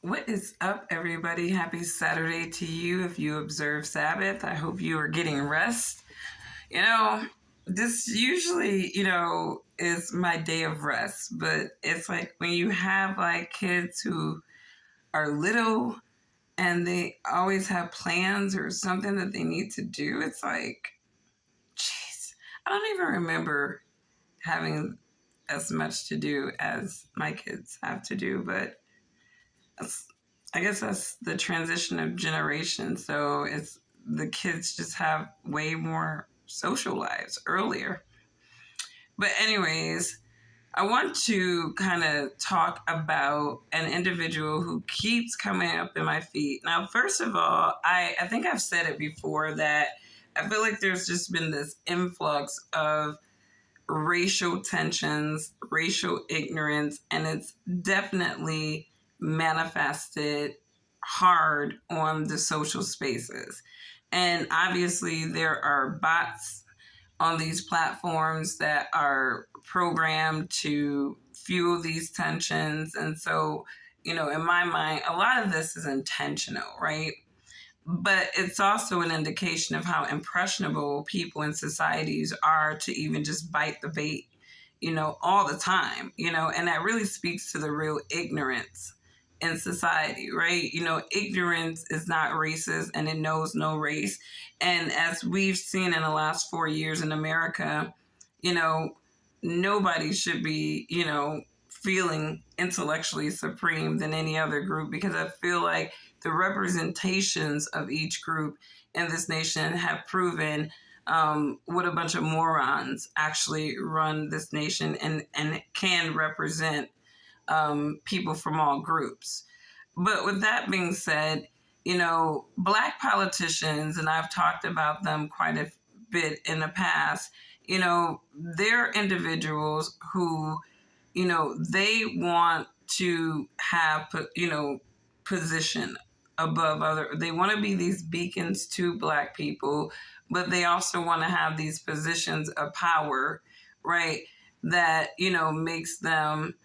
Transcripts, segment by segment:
What is up, everybody? Happy Saturday to you if you observe Sabbath. I hope you are getting rest. You know, this usually, is my day of rest, but it's like when you have like kids who are little and they always have plans or something that they need to do, it's like, jeez, I don't even remember having as much to do as my kids have to do, but that's, I guess that's the transition of generation. So it's the kids just have way more social lives earlier. But anyways, I want to kind of talk about an individual who keeps coming up in my feed. Now, first of all, I think I've said it before that I feel like there's just been this influx of racial tensions, racial ignorance, and it's definitely manifested hard on the social spaces. And obviously, there are bots on these platforms that are programmed to fuel these tensions. And so, in my mind, a lot of this is intentional, right? But it's also an indication of how impressionable people in societies are to even just bite the bait, all the time, and that really speaks to the real ignorance in society, right? Ignorance is not racist and it knows no race. And as we've seen in the last 4 years in America, you know, nobody should be, feeling intellectually supreme than any other group, because I feel like the representations of each group in this nation have proven what a bunch of morons actually run this nation and can represent people from all groups. But with that being said, Black politicians, and I've talked about them quite a bit in the past, they're individuals who, they want to have, position above other. They want to be these beacons to Black people, but they also want to have these positions of power, right? That, makes them,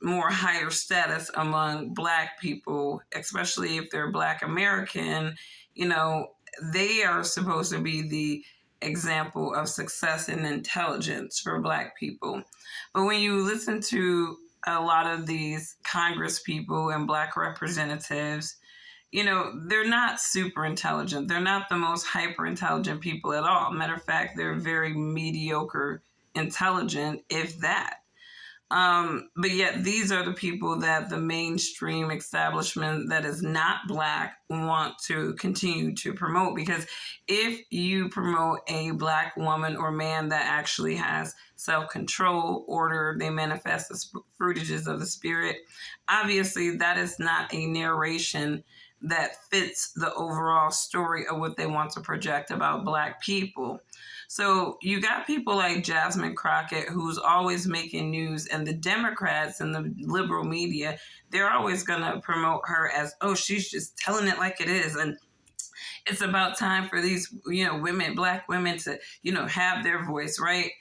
more higher status among Black people, especially if they're Black American. They are supposed to be the example of success and intelligence for Black people. But when you listen to a lot of these Congress people and Black representatives, they're not super intelligent. They're not the most hyper intelligent people at all. Matter of fact, they're very mediocre intelligent, if that. But yet these are the people that the mainstream establishment that is not Black want to continue to promote. Because if you promote a Black woman or man that actually has self-control, order, they manifest the fruitages of the Spirit, obviously that is not a narration that fits the overall story of what they want to project about Black people. So you got people like Jasmine Crockett, who's always making news, and the Democrats and the liberal media, they're always going to promote her as, oh, she's just telling it like it is. And it's about time for these, women, Black women to, have their voice, right?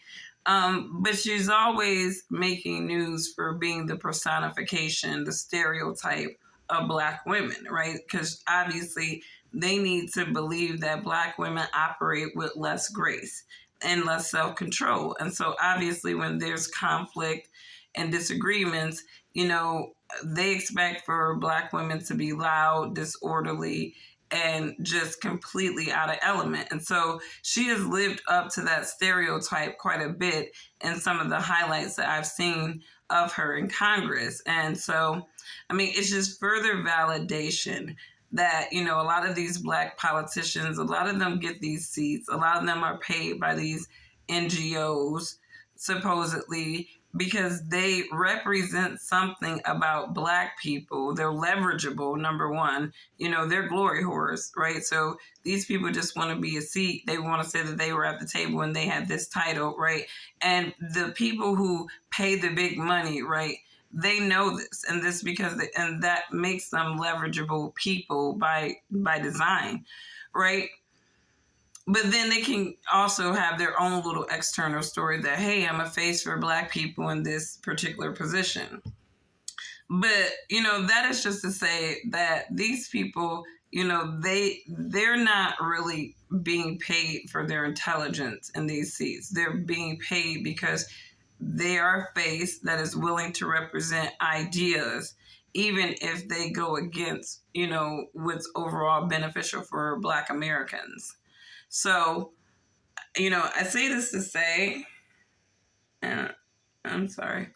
But she's always making news for being the personification, the stereotype of Black women, right? Because obviously they need to believe that Black women operate with less grace and less self-control. And so obviously when there's conflict and disagreements, they expect for Black women to be loud, disorderly, and just completely out of element. And so she has lived up to that stereotype quite a bit in some of the highlights that I've seen of her in Congress. And so, it's just further validation that, a lot of these Black politicians, a lot of them get these seats, a lot of them are paid by these NGOs, supposedly, because they represent something about Black people. They're leverageable, number one. They're glory whores, right? So these people just want to be a seat. They want to say that they were at the table and they had this title, right? And the people who pay the big money, right, they know this, and this and that makes them leverageable people by design, right? But then they can also have their own little external story that, hey, I'm a face for Black people in this particular position. But that is just to say that these people, they're not really being paid for their intelligence in these seats. They're being paid because they are a face that is willing to represent ideas, even if they go against, what's overall beneficial for Black Americans. So, I say this to say, and I'm sorry,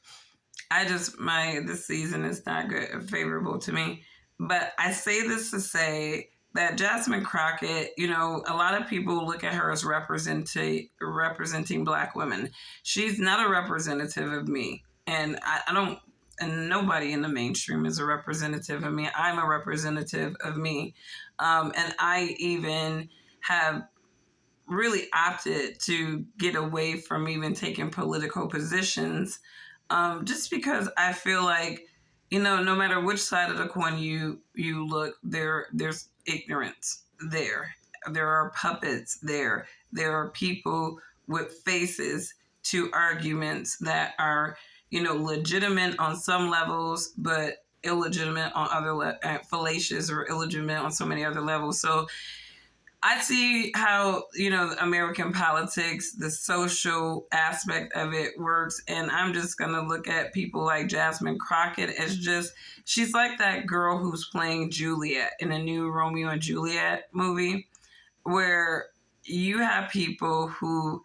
this season is not good, favorable to me. But I say this to say that Jasmine Crockett, a lot of people look at her as representing Black women. She's not a representative of me, and I don't. And nobody in the mainstream is a representative of me. I'm a representative of me, and I even have really opted to get away from even taking political positions, just because I feel like, no matter which side of the coin you look, there's ignorance there. There are puppets there. There are people with faces to arguments that are, legitimate on some levels, but illegitimate on other fallacious or illegitimate on so many other levels. So I see how, American politics, the social aspect of it works. And I'm just going to look at people like Jasmine Crockett as she's like that girl who's playing Juliet in a new Romeo and Juliet movie, where you have people who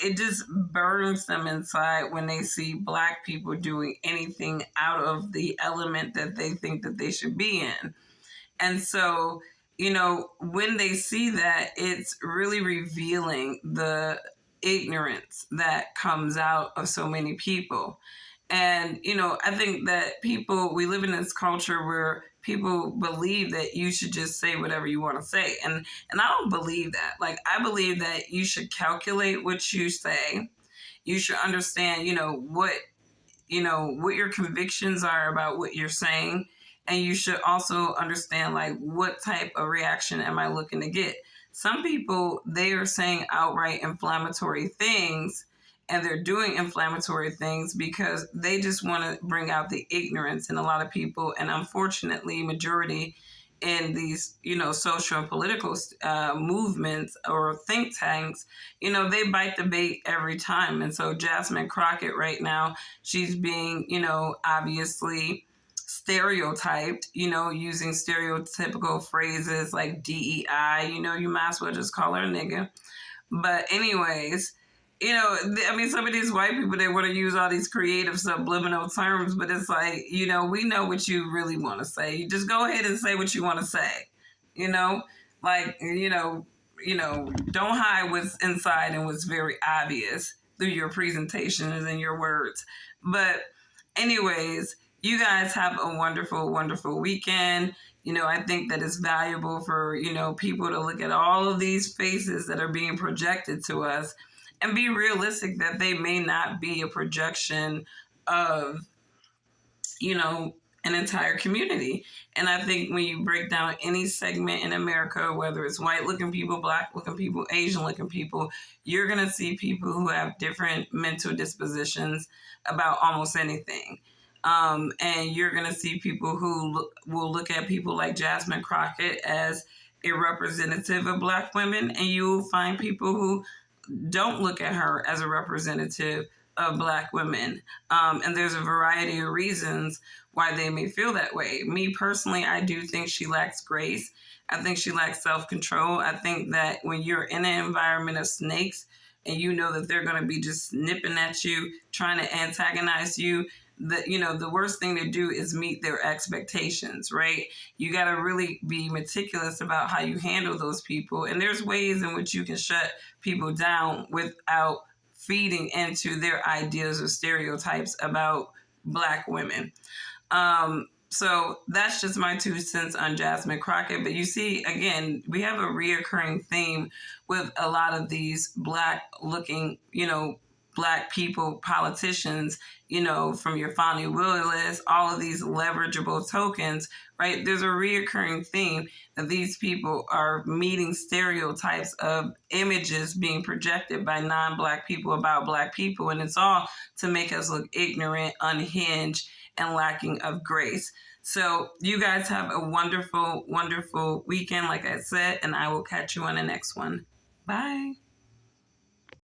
it just burns them inside when they see Black people doing anything out of the element that they think that they should be in. And so, when they see that, it's really revealing the ignorance that comes out of so many people. And, I think that we live in this culture where people believe that you should just say whatever you want to say. And I don't believe that. Like, I believe that you should calculate what you say. You should understand, what your convictions are about what you're saying. And you should also understand, like, what type of reaction am I looking to get? Some people, they are saying outright inflammatory things, and they're doing inflammatory things because they just want to bring out the ignorance in a lot of people. And unfortunately, majority in these, social and political movements or think tanks, they bite the bait every time. And so Jasmine Crockett right now, she's being, obviously stereotyped, using stereotypical phrases like DEI, you might as well just call her a nigga. But anyways, some of these white people, they want to use all these creative subliminal terms, but it's like, we know what you really want to say. You just go ahead and say what you want to say, like, don't hide what's inside and what's very obvious through your presentations and your words. But anyways, you guys have a wonderful, wonderful weekend. I think that it's valuable for, people to look at all of these faces that are being projected to us and be realistic that they may not be a projection of, an entire community. And I think when you break down any segment in America, whether it's white-looking people, Black-looking people, Asian-looking people, you're going to see people who have different mental dispositions about almost anything. And you're going to see people who will look at people like Jasmine Crockett as a representative of Black women, and you will find people who don't look at her as a representative of Black women. And there's a variety of reasons why they may feel that way. Me personally, I do think she lacks grace. I think she lacks self-control. I think that when you're in an environment of snakes and you know that they're going to be just nipping at you, trying to antagonize you, the worst thing to do is meet their expectations, right? You got to really be meticulous about how you handle those people. And there's ways in which you can shut people down without feeding into their ideas or stereotypes about Black women. So that's just my 2 cents on Jasmine Crockett. But you see, again, we have a reoccurring theme with a lot of these Black-looking, Black people, politicians, from your Fonnie Willis, all of these leverageable tokens, right? There's a reoccurring theme that these people are meeting stereotypes of images being projected by non-Black people about Black people. And it's all to make us look ignorant, unhinged, and lacking of grace. So you guys have a wonderful, wonderful weekend, like I said, and I will catch you on the next one. Bye.